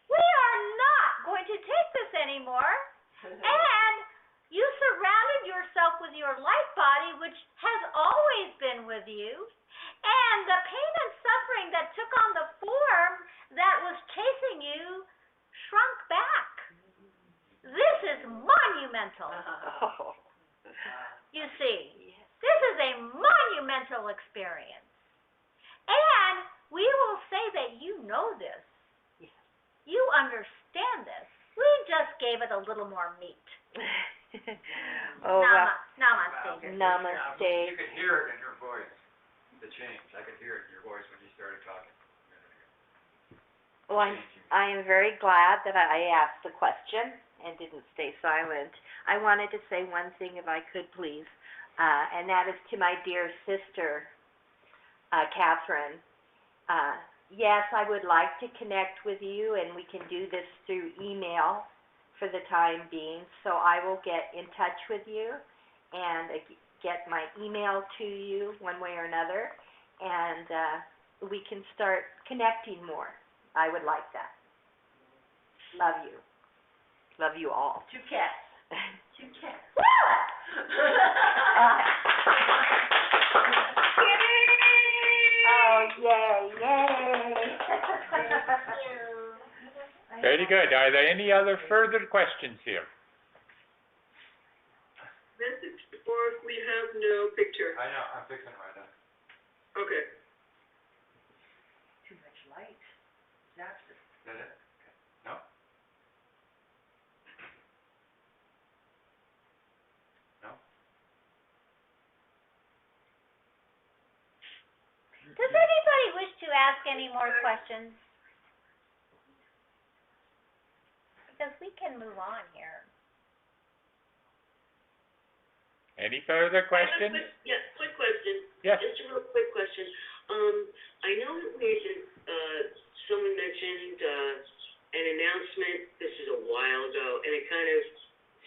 We are not going to take this anymore. And you surrounded yourself with your light body, which has always been with you. And the pain and suffering that took on the form that was chasing you shrunk back. This is monumental. You see, this is a monumental experience. And we will say that you know this. You understand this. We just gave it a little more meat. Oh, wow. Namaste. Namaste. You could hear it in your voice, the change. I could hear it in your voice when you started talking. Well, I am very glad that I asked the question and didn't stay silent. I wanted to say one thing, if I could, please, and that is to my dear sister, Catherine. Yes, I would like to connect with you, and we can do this through email for the time being. So I will get in touch with you and get my email to you one way or another, and we can start connecting more. I would like that. Love you. Love you all. Two cats. Two cats. Oh, yay, yay. Very good. Are there any other further questions here? Message board, we have no picture. I know, I'm fixing it right now. Okay. Too much light. That's it. Is that it? Okay. No? No? Does anybody wish to ask any more questions? Because we can move on here. Any further questions? Quick question. Yes. Just a real quick question. I know that someone mentioned an announcement, this is a while ago, and it kind of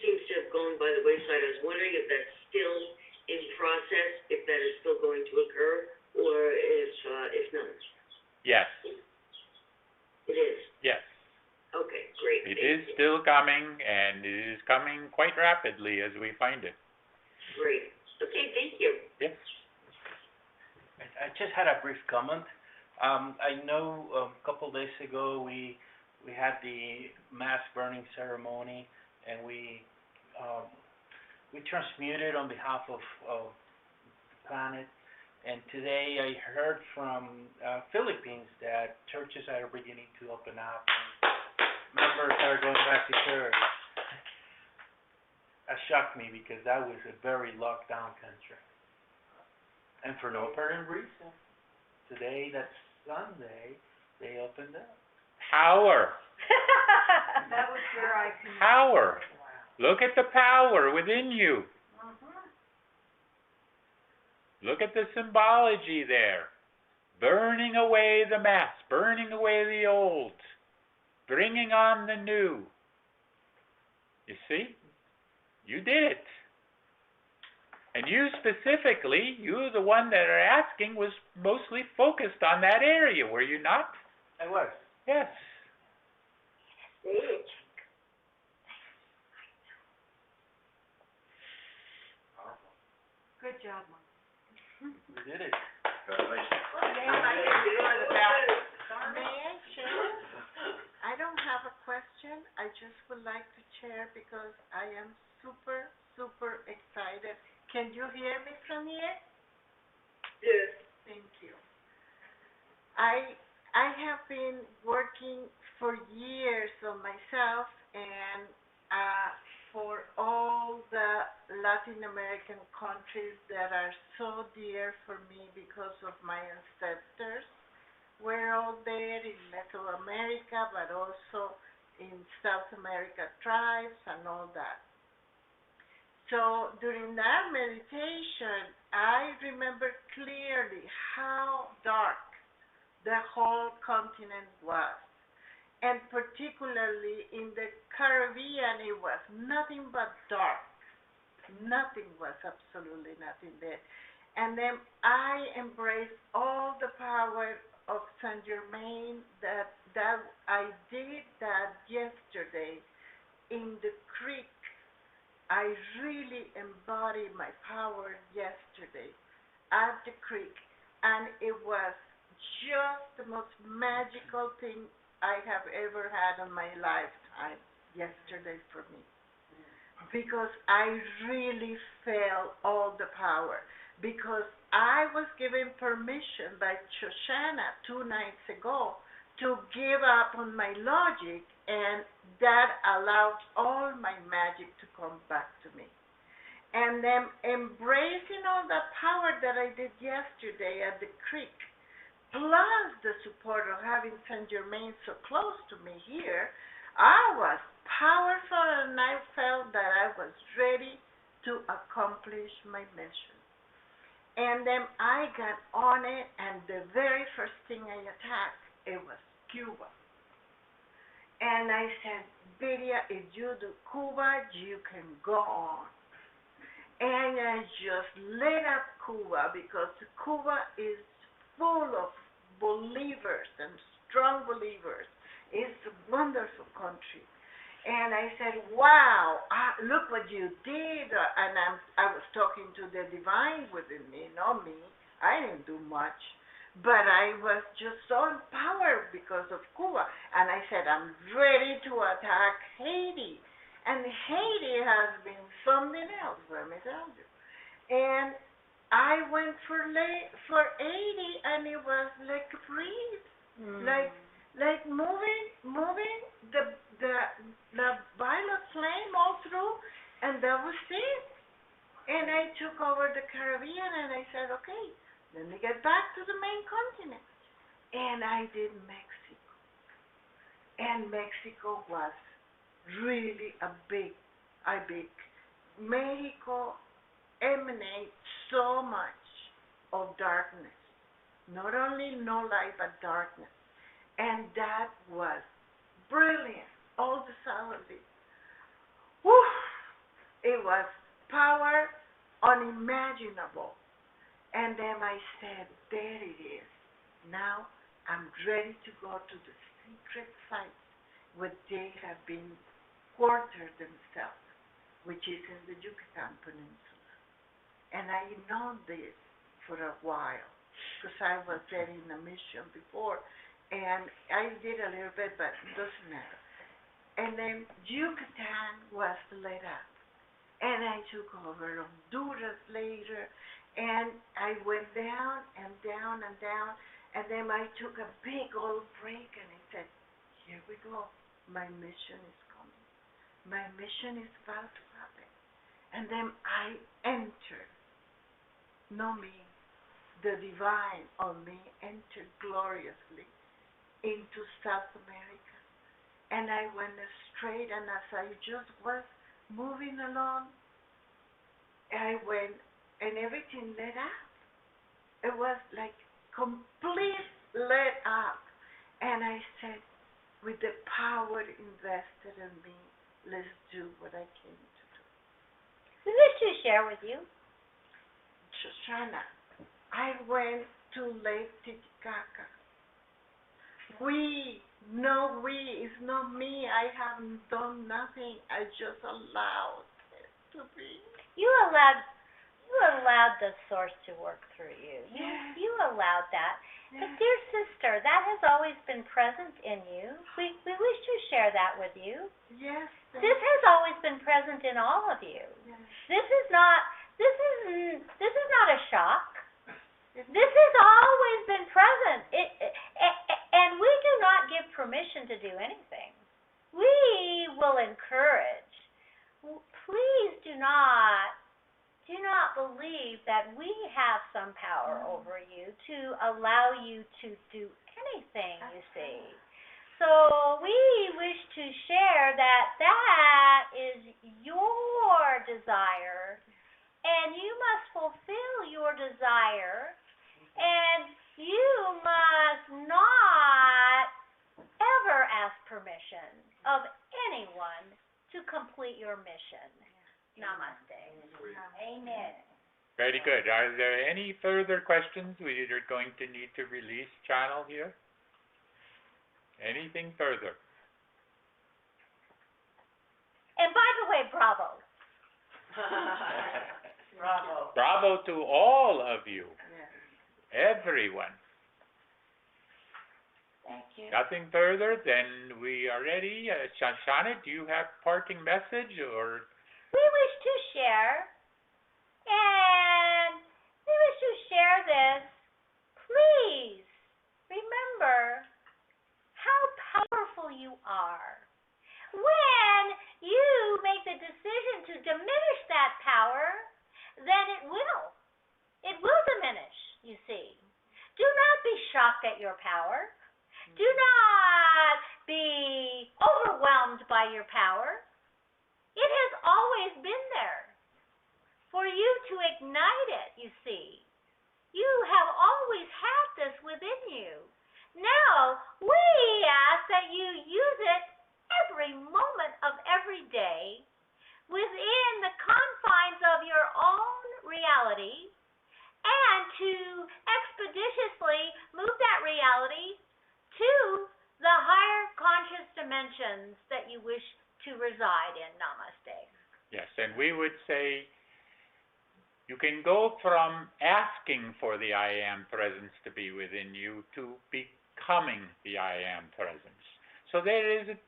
seems to have gone by the wayside. I was wondering if that's still in process, if that is still going to occur, or if not. Yes. It is? Yes. Okay, great. It is still coming, and it is coming quite rapidly as we find it. Great. Okay, thank you. Yes. I just had a brief comment. I know a couple days ago we had the mass burning ceremony, and we transmuted on behalf of the planet. And today I heard from Philippines that churches are beginning to open up and members are going back to church. That shocked me because that was a very locked down country. And for no apparent reason. Today, that's Sunday, they opened up. Power. That was where I can. Power. Look at the power within you. Look at the symbology there. Burning away the mass, burning away the old, bringing on the new. You see? You did it. And you specifically, you the one that are asking, was mostly focused on that area, were you not? I was. Yes. Good job, Mom. We did it. Congratulations. May I share? I don't have a question. I just would like to share because I am super, super excited. Can you hear me from here? Yes. Thank you. I have been working for years on myself and for all the Latin American countries that are so dear for me because of my ancestors. were all there in Mesoamerica, but also in South America tribes and all that. So during that meditation, I remember clearly how dark the whole continent was. And particularly in the Caribbean, it was nothing but dark. Nothing was, absolutely nothing there. And then I embraced all the power of Saint Germain that I did that yesterday in the creek. I really embodied my power yesterday at the creek, and it was just the most magical thing I have ever had in my lifetime yesterday for me. Because I really felt all the power. Because I was given permission by Shoshanna 2 nights ago to give up on my logic, and that allowed all my magic to come back to me. And then embracing all the power that I did yesterday at the creek, plus the support of having Saint Germain so close to me here, I was powerful, and I felt that I was ready to accomplish my mission. And then I got on it, and the very first thing I attacked, it was Cuba. And I said, Lydia, if you do Cuba, you can go on. And I just lit up Cuba, because Cuba is full of believers and strong believers. It's a wonderful country. And I said, wow, look what you did. And I was talking to the divine within me, not me. I didn't do much. But I was just so empowered because of Cuba. And I said, I'm ready to attack Haiti. And Haiti has been something else, let me tell you. And I went for Haiti, and it was like a breeze. Like moving the violet flame all through, and that was it. And I took over the Caribbean, and I said, okay, let me get back to the main continent. And I did Mexico. And Mexico was really a big. Mexico emanates so much of darkness. Not only no light, but darkness. And that was brilliant. All the solidity. Whew! It was power unimaginable. And then I said, there it is. Now I'm ready to go to the secret sites where they have been quartered themselves, which is in the Yucatan Peninsula. And I know this for a while, because I was there in a mission before. And I did a little bit, but it doesn't matter. And then Yucatan was lit up. And I took over Honduras later. And I went down and down and down. And then I took a big old break, and I said, here we go. My mission is coming. My mission is about to happen. And then I entered. No me. The divine on me entered gloriously into South America. And I went straight, and as I just was moving along, I went, and everything lit up. It was like complete lit up. And I said, with the power invested in me, let's do what I came to do. Who wish to share with you? Shoshanna, I went to Lake Titicaca. It's not me. I haven't done nothing. I just allowed it to be. You allowed the source to work through you. Yes. You allowed that. Yes. But dear sister, that has always been present in you. We wish to share that with you. Yes. This has always been present in all of you. Yes. This is not a shock. This has always been present. And we do not give permission to do anything. We will encourage. Please do not believe that we have some power over you to allow you to do anything, you see. So we wish to share that that is your desire, and you must fulfill your desire, and you must not ever ask permission of anyone to complete your mission. Namaste. Amen. Very good. Are there any further questions we are going to need to release channel here? Anything further? And by the way, bravo. Bravo. Bravo to all of you. Everyone. Thank you. Nothing further, then we are ready. Shoshanna, do you have parting message or? We wish to share, and we wish to share this. Please remember how powerful you are. When you make the decision to diminish that power, then it will diminish, you see. Do not be shocked at your power. Do not be overwhelmed by your power. It has always been there for you to ignite it, you see. You have always had this within you. Now, we ask that you use it every moment of every day within the confines of your own reality, and to expeditiously move that reality to the higher conscious dimensions that you wish to reside in. Namaste. Yes, and we would say you can go from asking for the I Am presence to be within you to becoming the I Am presence. So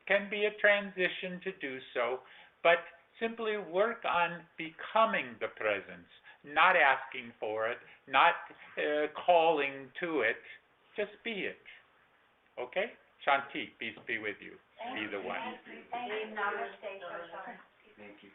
can be a transition to do so, but simply work on becoming the presence, not asking for it, not calling to it, just be it. Okay? Shanti, peace be with you. Be the one. Thank you. Namaste. Thank you.